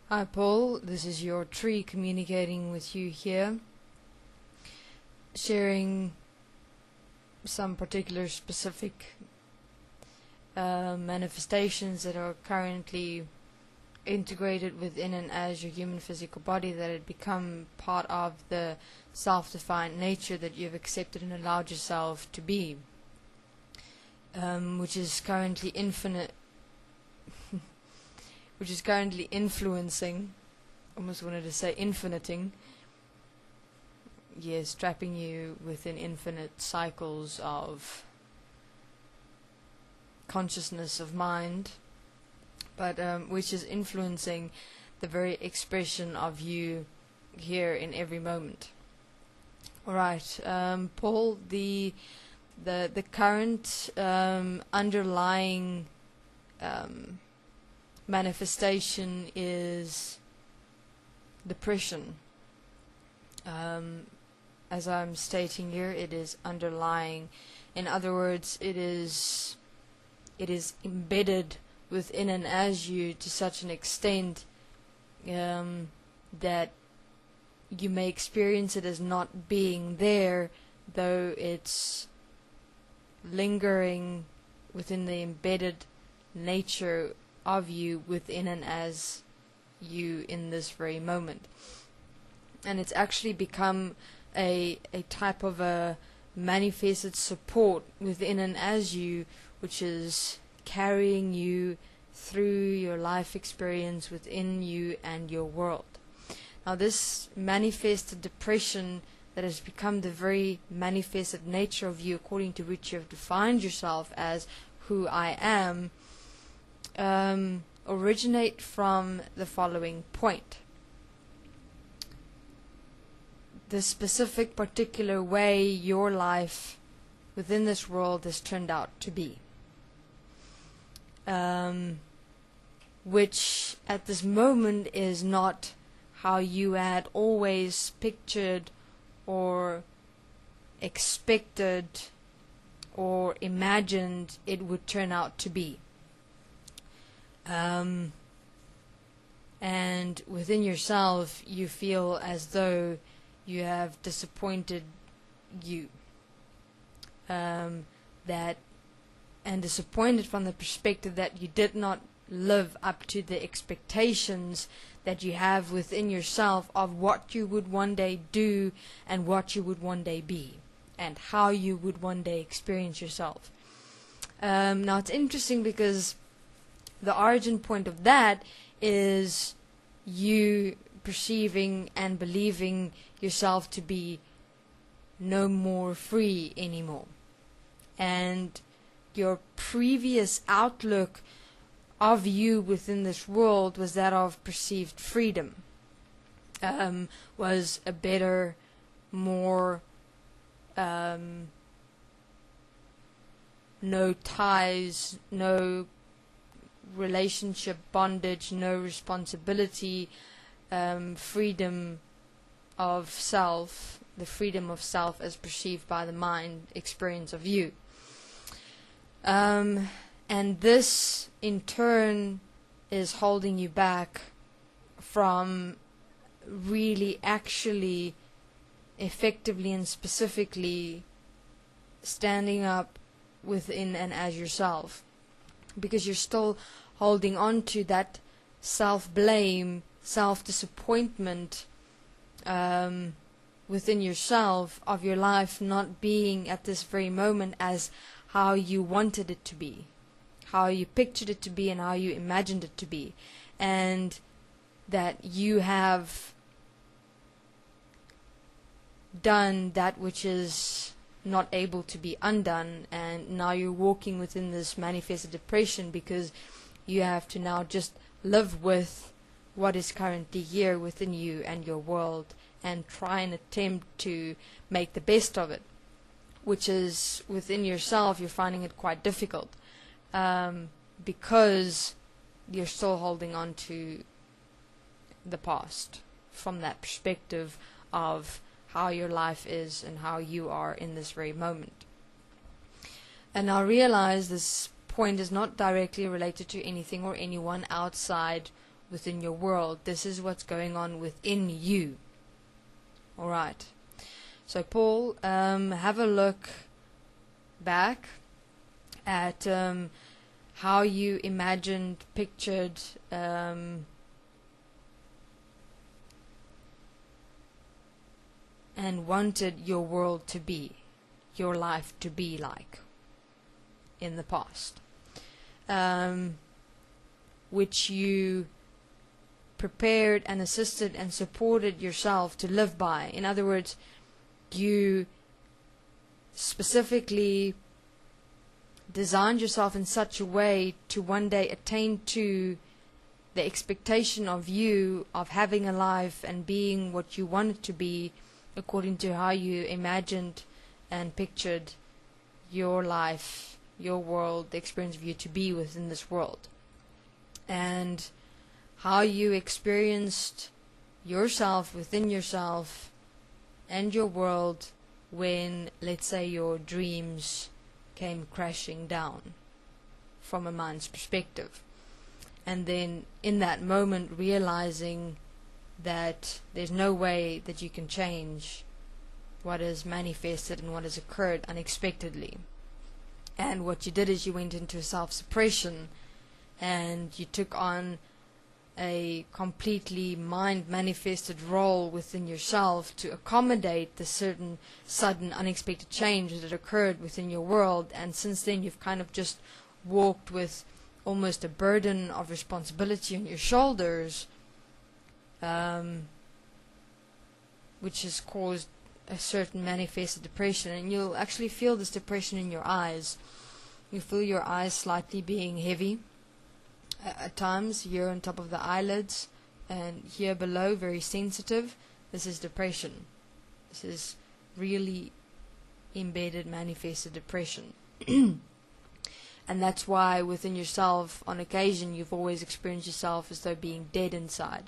Hi Paul, this is your tree communicating with you here, sharing some particular specific manifestations that are currently integrated within and as your human physical body, that had become part of the self-defined nature that you've accepted and allowed yourself to be, which is currently infinite, which is currently influencing, almost wanted to say infiniting, yes, trapping you within infinite cycles of consciousness of mind, but which is influencing the very expression of you here in every moment. Alright, Paul, the current underlying manifestation is depression. As I'm stating here, it is underlying. In other words, it is embedded within and as you to such an extent that you may experience it as not being there, though it's lingering within the embedded nature of you within and as you in this very moment. And it's actually become a type of a manifested support within and as you, which is carrying you through your life experience within you and your world. Now this manifested depression that has become the very manifested nature of you, according to which you have defined yourself as who I am, originate from the following point. The specific particular way your life within this world has turned out to be, which at this moment is not how you had always pictured or expected or imagined it would turn out to be. And within yourself you feel as though you have disappointed you, and disappointed from the perspective that you did not live up to the expectations that you have within yourself of what you would one day do and what you would one day be and how you would one day experience yourself. Now it's interesting because the origin point of that is you perceiving and believing yourself to be no more free anymore. And your previous outlook of you within this world was that of perceived freedom, was a better, more no ties, no relationship bondage, no responsibility, freedom of self, the freedom of self as perceived by the mind experience of you. And this in turn is holding you back from really actually effectively and specifically standing up within and as yourself, because you're still holding on to that self-blame, self-disappointment within yourself of your life not being at this very moment as how you wanted it to be, how you pictured it to be, and how you imagined it to be, and that you have done that which is not able to be undone, and now you're walking within this manifested depression because you have to now just live with what is currently here within you and your world and try and attempt to make the best of it, which is within yourself you're finding it quite difficult, because you're still holding on to the past from that perspective of how your life is and how you are in this very moment. And I realize this point is not directly related to anything or anyone outside within your world. This is what's going on within you. Alright. So Paul, have a look back at how you imagined, pictured, and wanted your world to be, your life to be like in the past, which you prepared and assisted and supported yourself to live by. In other words, you specifically designed yourself in such a way to one day attain to the expectation of you of having a life and being what you wanted to be according to how you imagined and pictured your life, your world, the experience of you to be within this world. And how you experienced yourself within yourself and your world when, let's say, your dreams came crashing down from a mind's perspective. And then in that moment realizing that there's no way that you can change what is manifested and what has occurred unexpectedly. And what you did is you went into self-suppression and you took on a completely mind-manifested role within yourself to accommodate the certain sudden unexpected change that occurred within your world. And since then you've kind of just walked with almost a burden of responsibility on your shoulders, which has caused a certain manifested depression. And you'll actually feel this depression in your eyes. You feel your eyes slightly being heavy at times, here on top of the eyelids and here below, very sensitive. This is depression. This is really embedded, manifested depression. And that's why within yourself, on occasion, you've always experienced yourself as though being dead inside.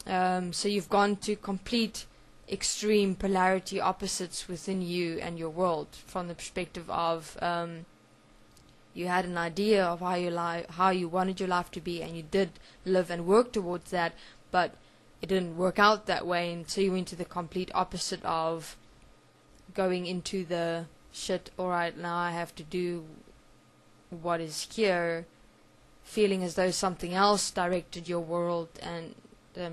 So you've gone to complete extreme polarity opposites within you and your world, from the perspective of you had an idea of how you wanted your life to be, and you did live and work towards that, but it didn't work out that way, and so you went to the complete opposite of going into the shit, alright, now I have to do what is here, feeling as though something else directed your world and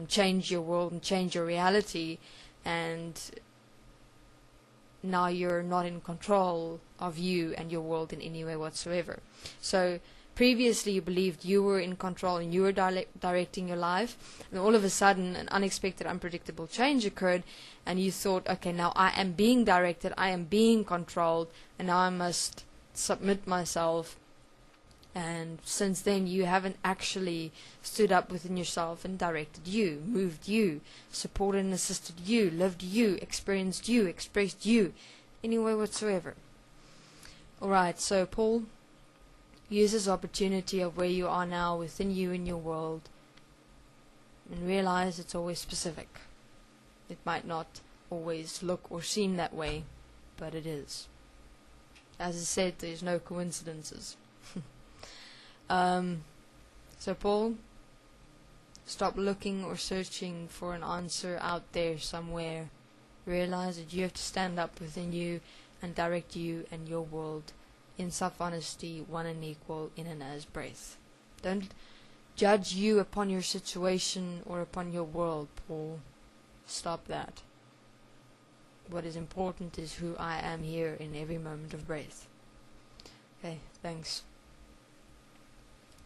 changed your world and changed your reality, and now you're not in control of you and your world in any way whatsoever. So previously you believed you were in control and you were directing your life, and all of a sudden an unexpected, unpredictable change occurred, and you thought, okay, now I am being directed, I am being controlled, and now I must submit myself. And since then you haven't actually stood up within yourself and directed you, moved you, supported and assisted you, lived you, experienced you, expressed you, any way whatsoever. Alright, so Paul, use this opportunity of where you are now within you and your world, and realize it's always specific. It might not always look or seem that way, but it is. As I said, there's no coincidences. So Paul, stop looking or searching for an answer out there somewhere. Realize that you have to stand up within you and direct you and your world in self-honesty, one and equal, in and as breath. Don't judge you upon your situation or upon your world, Paul. Stop that. What is important is who I am here in every moment of breath. Okay, thanks.